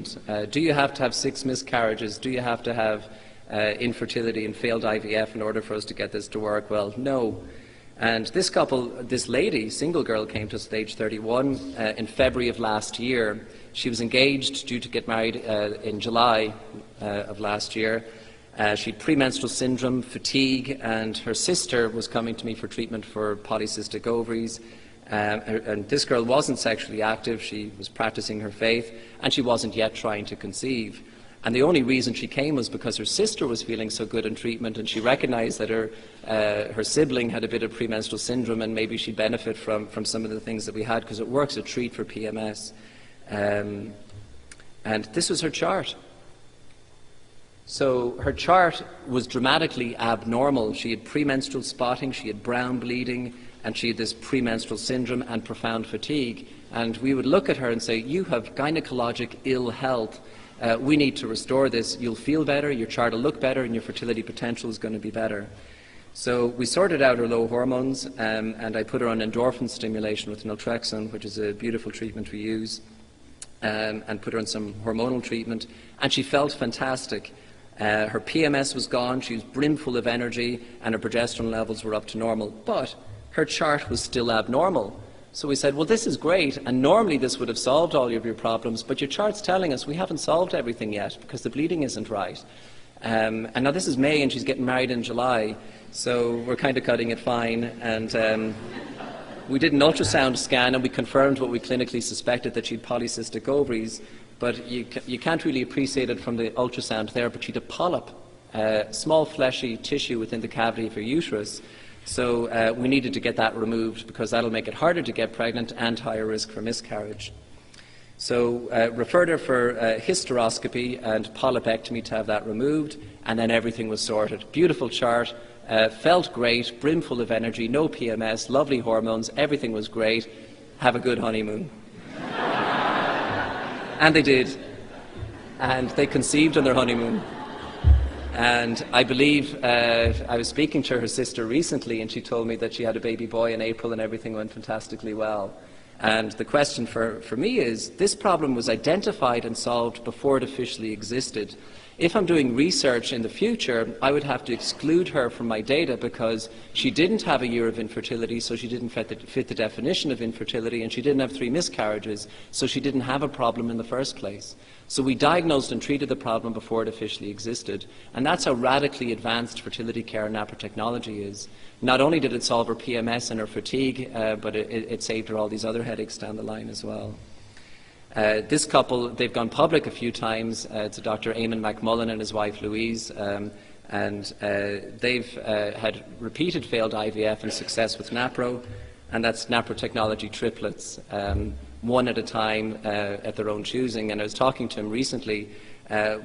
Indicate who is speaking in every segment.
Speaker 1: Do you have to have 6 miscarriages? Do you have to have infertility and failed IVF in order for us to get this to work? Well, no. And this couple, this lady, single girl, came to us at age 31 in February of last year. She was engaged, due to get married in July of last year. She had premenstrual syndrome, fatigue, and her sister was coming to me for treatment for polycystic ovaries. And this girl wasn't sexually active, she was practicing her faith, and she wasn't yet trying to conceive. And the only reason she came was because her sister was feeling so good in treatment, and she recognized that her sibling had a bit of premenstrual syndrome, and maybe she'd benefit from some of the things that we had, because it works a treat for PMS. And this was her chart. So her chart was dramatically abnormal. She had premenstrual spotting, she had brown bleeding, and she had this premenstrual syndrome and profound fatigue. And we would look at her and say, you have gynecologic ill health. We need to restore this. You'll feel better, your chart will look better, and your fertility potential is going to be better. So we sorted out her low hormones, and I put her on endorphin stimulation with naltrexone, which is a beautiful treatment we use, and put her on some hormonal treatment, and she felt fantastic. Her PMS was gone, she was brimful of energy, and her progesterone levels were up to normal. But her chart was still abnormal. So we said, well, this is great, and normally this would have solved all of your problems, but your chart's telling us we haven't solved everything yet because the bleeding isn't right. And now this is May, and she's getting married in July, so we're kind of cutting it fine. And we did an ultrasound scan, and we confirmed what we clinically suspected, that she had polycystic ovaries, but you can't really appreciate it from the ultrasound there, but she had a polyp, small fleshy tissue within the cavity of her uterus. So we needed to get that removed, because that'll make it harder to get pregnant and higher risk for miscarriage. So referred her for hysteroscopy and polypectomy to have that removed, and then everything was sorted. Beautiful chart, felt great, brimful of energy, no PMS, lovely hormones, everything was great. Have a good honeymoon. And they did. And they conceived on their honeymoon. And I believe, I was speaking to her sister recently, and she told me that she had a baby boy in April and everything went fantastically well. And the question for me is, this problem was identified and solved before it officially existed. If I'm doing research in the future, I would have to exclude her from my data, because she didn't have a year of infertility, so she didn't fit the definition of infertility, and she didn't have 3 miscarriages, so she didn't have a problem in the first place. So we diagnosed and treated the problem before it officially existed, and that's how radically advanced fertility care and NAPRO technology is. Not only did it solve her PMS and her fatigue, but it saved her all these other headaches down the line as well. This couple, they've gone public a few times. It's Dr. Eamon McMullen and his wife Louise, and they've had repeated failed IVF and success with NAPRO, and that's NAPRO technology triplets, one at a time at their own choosing. And I was talking to him recently.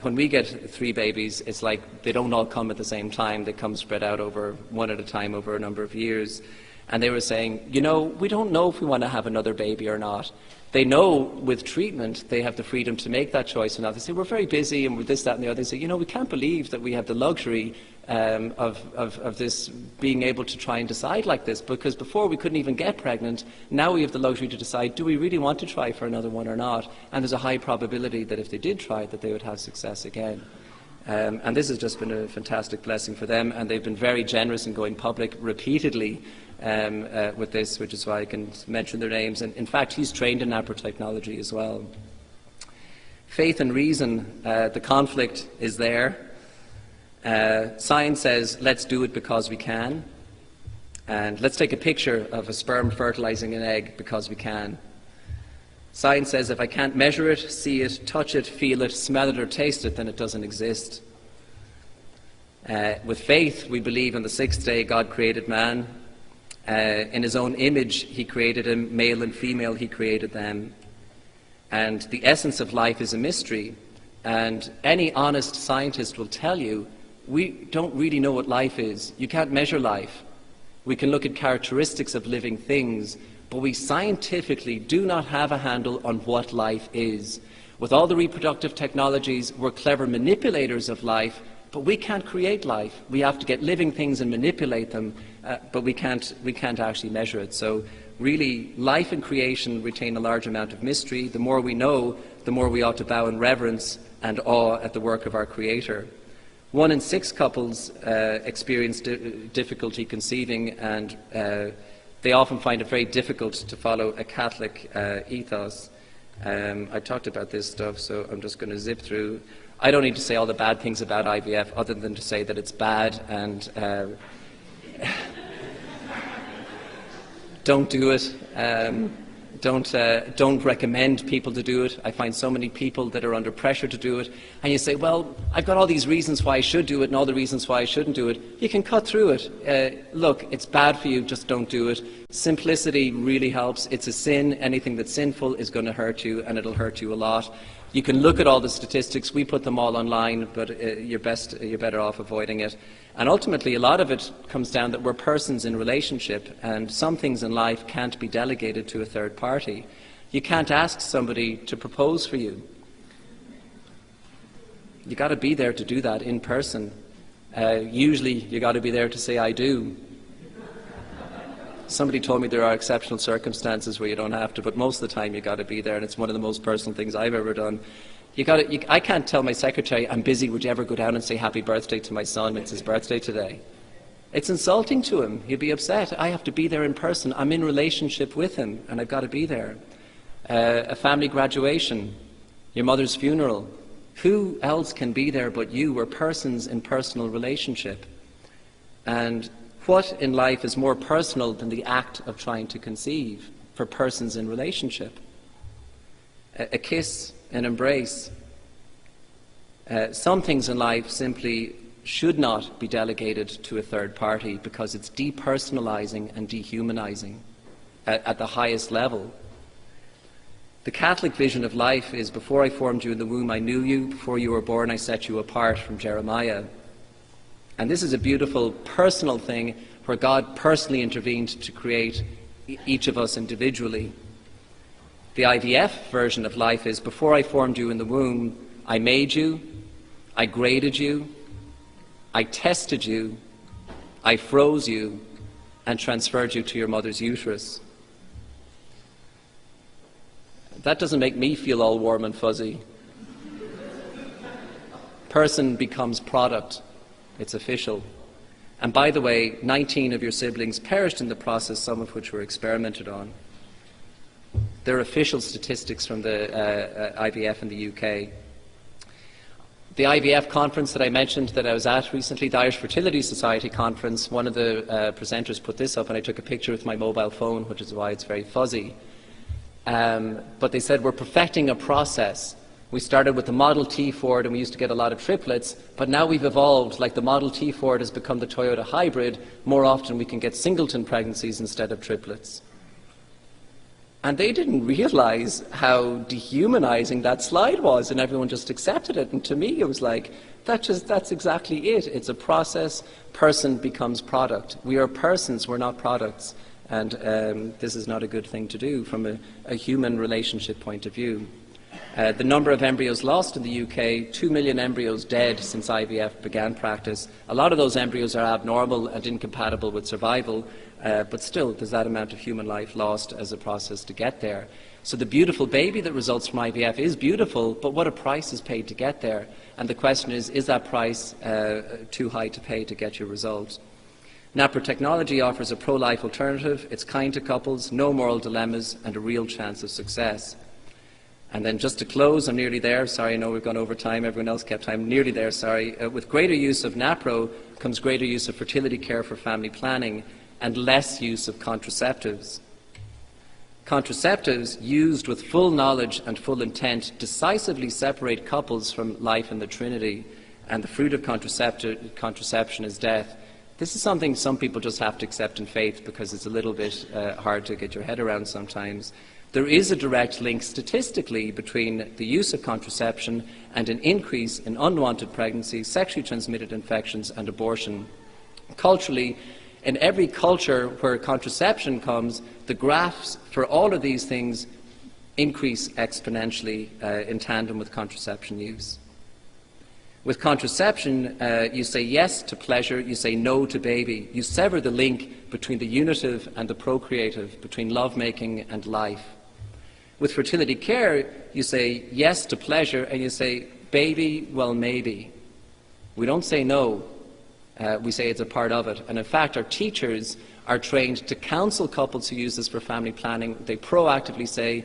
Speaker 1: When we get 3 babies, it's like they don't all come at the same time. They come spread out over one at a time over a number of years. And they were saying, you know, we don't know if we want to have another baby or not. They know with treatment they have the freedom to make that choice or not. They say, we're very busy and we're this, that and the other. They say, you know, we can't believe that we have the luxury of this, being able to try and decide like this, because before we couldn't even get pregnant. Now we have the luxury to decide, do we really want to try for another one or not? And there's a high probability that if they did try, that they would have success again. And this has just been a fantastic blessing for them, and they've been very generous in going public repeatedly with this, which is why I can mention their names. And in fact, he's trained in NAPRO technology as well. Faith and reason, the conflict is there. Science says, let's do it because we can. And let's take a picture of a sperm fertilizing an egg because we can. Science says, if I can't measure it, see it, touch it, feel it, smell it or taste it, then it doesn't exist. With faith, we believe on the 6th day God created man. In his own image he created him, male and female he created them. And the essence of life is a mystery. And any honest scientist will tell you, we don't really know what life is. You can't measure life. We can look at characteristics of living things, but we scientifically do not have a handle on what life is. With all the reproductive technologies, we're clever manipulators of life, but we can't create life. We have to get living things and manipulate them, but we can't actually measure it. So really, life and creation retain a large amount of mystery. The more we know, the more we ought to bow in reverence and awe at the work of our Creator. 1 in 6 couples experience difficulty conceiving, and they often find it very difficult to follow a Catholic ethos. I talked about this stuff, so I'm just going to zip through. I don't need to say all the bad things about IVF other than to say that it's bad, and don't do it. Don't recommend people to do it. I find so many people that are under pressure to do it, and you say, well, I've got all these reasons why I should do it and all the reasons why I shouldn't do it. You can cut through it. Look, it's bad for you, just don't do it. Simplicity really helps. It's a sin. Anything that's sinful is going to hurt you, and it'll hurt you a lot. You can look at all the statistics. We put them all online, but you're better off avoiding it. And ultimately, a lot of it comes down that we're persons in relationship, and some things in life can't be delegated to a third party. You can't ask somebody to propose for you. You got to be there to do that in person. Usually, you got to be there to say "I do." Somebody told me there are exceptional circumstances where you don't have to, but most of the time you got to be there, and it's one of the most personal things I've ever done. I can't tell my secretary, I'm busy, would you ever go down and say happy birthday to my son? It's his birthday today. It's insulting to him. He'll be upset. I have to be there in person. I'm in relationship with him, and I've got to be there. A family graduation, your mother's funeral. Who else can be there but you? We're persons in personal relationship. And what in life is more personal than the act of trying to conceive for persons in relationship? A kiss, an embrace. Some things in life simply should not be delegated to a third party because it's depersonalizing and dehumanizing at the highest level. The Catholic vision of life is, before I formed you in the womb, I knew you. Before you were born, I set you apart, from Jeremiah. And this is a beautiful personal thing where God personally intervened to create each of us individually. The IVF version of life is, before I formed you in the womb, I made you, I graded you, I tested you, I froze you, and transferred you to your mother's uterus. That doesn't make me feel all warm and fuzzy. Person becomes product. It's official. And by the way, 19 of your siblings perished in the process, some of which were experimented on. There are official statistics from the IVF in the UK. The IVF conference that I mentioned that I was at recently, the Irish Fertility Society conference, one of the presenters put this up, and I took a picture with my mobile phone, which is why it's very fuzzy. But they said, we're perfecting a process. We started with the Model T Ford, and we used to get a lot of triplets, but now we've evolved. Like the Model T Ford has become the Toyota hybrid. More often we can get singleton pregnancies instead of triplets. And they didn't realize how dehumanizing that slide was, and everyone just accepted it. And to me, it was like, that's exactly it. It's a process. Person becomes product. We are persons, we're not products. And this is not a good thing to do from a human relationship point of view. The number of embryos lost in the UK, 2 million embryos dead since IVF began practice. A lot of those embryos are abnormal and incompatible with survival, but still there's that amount of human life lost as a process to get there. So the beautiful baby that results from IVF is beautiful, but what a price is paid to get there. And the question is that price too high to pay to get your result? NAPRO technology offers a pro-life alternative. It's kind to couples, no moral dilemmas, and a real chance of success. And then just to close, I'm nearly there. Sorry, I know we've gone over time. Everyone else kept time. Nearly there, sorry. With greater use of NAPRO comes greater use of fertility care for family planning and less use of contraceptives. Contraceptives used with full knowledge and full intent decisively separate couples from life in the Trinity, and the fruit of contraception is death. This is something some people just have to accept in faith because it's a little bit hard to get your head around sometimes. There is a direct link statistically between the use of contraception and an increase in unwanted pregnancies, sexually transmitted infections, and abortion. Culturally, in every culture where contraception comes, the graphs for all of these things increase exponentially in tandem with contraception use. With contraception, you say yes to pleasure, you say no to baby. You sever the link between the unitive and the procreative, between lovemaking and life. With fertility care, you say yes to pleasure, and you say, baby, well, maybe. We don't say no. We say it's a part of it. And in fact, our teachers are trained to counsel couples who use this for family planning. They proactively say,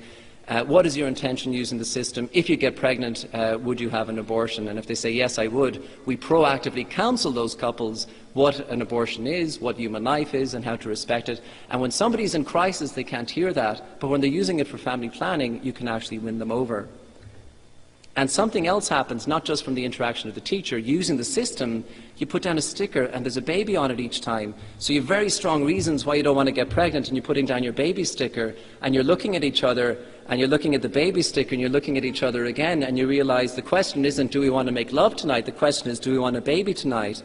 Speaker 1: what is your intention using the system? If you get pregnant, would you have an abortion? And if they say, yes, I would, we proactively counsel those couples what an abortion is, what human life is, and how to respect it. And when somebody's in crisis, they can't hear that. But when they're using it for family planning, you can actually win them over. And something else happens, not just from the interaction of the teacher. Using the system, you put down a sticker and there's a baby on it each time. So you have very strong reasons why you don't want to get pregnant, and you're putting down your baby sticker, and you're looking at each other, and you're looking at the baby sticker, and you're looking at each other again, and you realize the question isn't, do we want to make love tonight? The question is, do we want a baby tonight?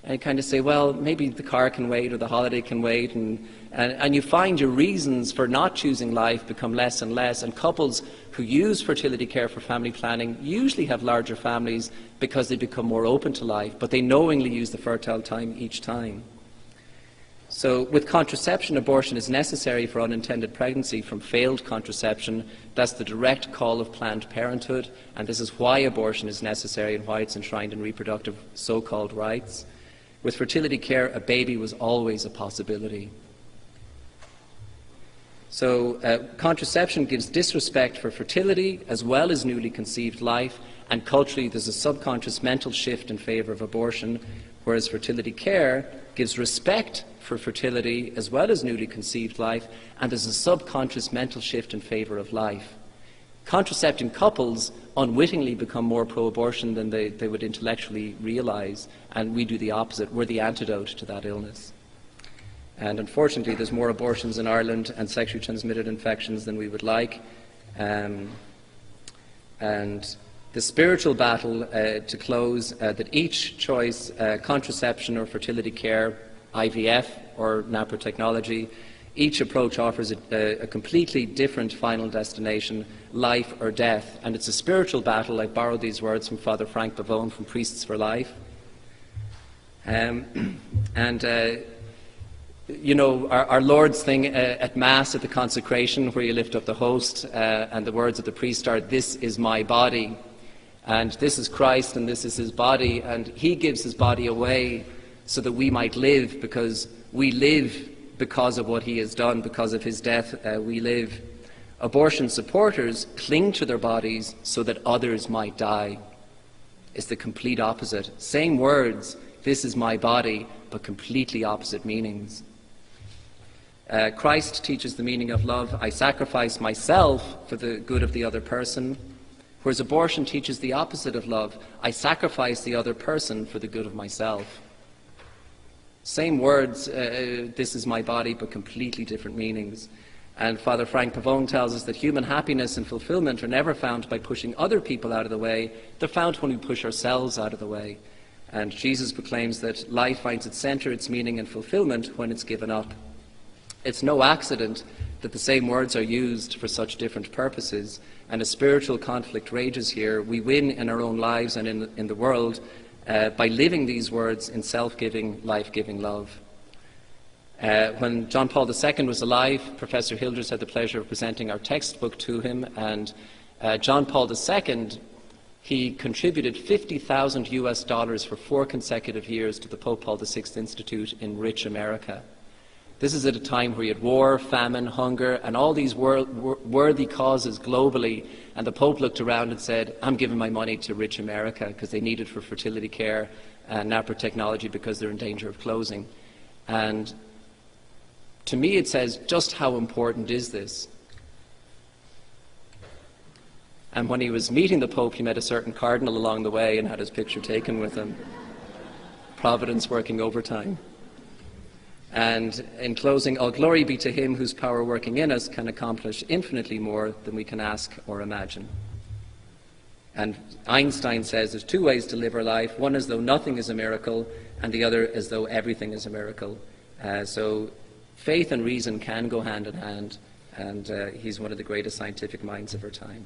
Speaker 1: And you kind of say, well, maybe the car can wait, or the holiday can wait, and you find your reasons for not choosing life become less and less. And couples who use fertility care for family planning usually have larger families because they become more open to life, but they knowingly use the fertile time each time. So with contraception, abortion is necessary for unintended pregnancy from failed contraception. That's the direct call of Planned Parenthood, and this is why abortion is necessary and why it's enshrined in reproductive so-called rights. With fertility care, a baby was always a possibility. So contraception gives disrespect for fertility as well as newly conceived life, and culturally there's a subconscious mental shift in favour of abortion, whereas fertility care gives respect for fertility as well as newly conceived life, and there's a subconscious mental shift in favour of life. Contracepting couples unwittingly become more pro-abortion than they would intellectually realise, and we do the opposite. We're the antidote to that illness. And unfortunately, there's more abortions in Ireland and sexually transmitted infections than we would like. And the spiritual battle to close, that each choice, contraception or fertility care, IVF or NAPRO technology, each approach offers a completely different final destination, life or death. And it's a spiritual battle. I borrowed these words from Father Frank Pavone from Priests for Life. You know, our Lord's thing at Mass, at the consecration, where you lift up the host, and the words of the priest are, "This is my body," and this is Christ, and this is his body, and he gives his body away so that we might live, because we live because of what he has done. Because of his death, we live. Abortion supporters cling to their bodies so that others might die. It's the complete opposite. Same words, "This is my body," but completely opposite meanings. Christ teaches the meaning of love. I sacrifice myself for the good of the other person, whereas abortion teaches the opposite of love. I sacrifice the other person for the good of myself. Same words, "This is my body," but completely different meanings. And Father Frank Pavone tells us that human happiness and fulfillment are never found by pushing other people out of the way. They're found when we push ourselves out of the way. And Jesus proclaims that life finds its centre, its meaning and fulfillment when it's given up. It's no accident that the same words are used for such different purposes, and a spiritual conflict rages here. We win in our own lives and in the world by living these words in self-giving, life-giving love. When John Paul II was alive, Professor Hilders had the pleasure of presenting our textbook to him, and John Paul II, he contributed $50,000 for 4 consecutive years to the Pope Paul VI Institute in rich America. This is at a time where you had war, famine, hunger, and all these worthy causes globally, and the Pope looked around and said, "I'm giving my money to rich America because they need it for fertility care and NAPRO technology because they're in danger of closing." And to me it says, just how important is this? And when he was meeting the Pope, he met a certain cardinal along the way and had his picture taken with him. Providence working overtime. And in closing, all glory be to him whose power working in us can accomplish infinitely more than we can ask or imagine. And Einstein says there's 2 ways to live our life, one as though nothing is a miracle, and the other as though everything is a miracle. So faith and reason can go hand in hand, and he's one of the greatest scientific minds of our time.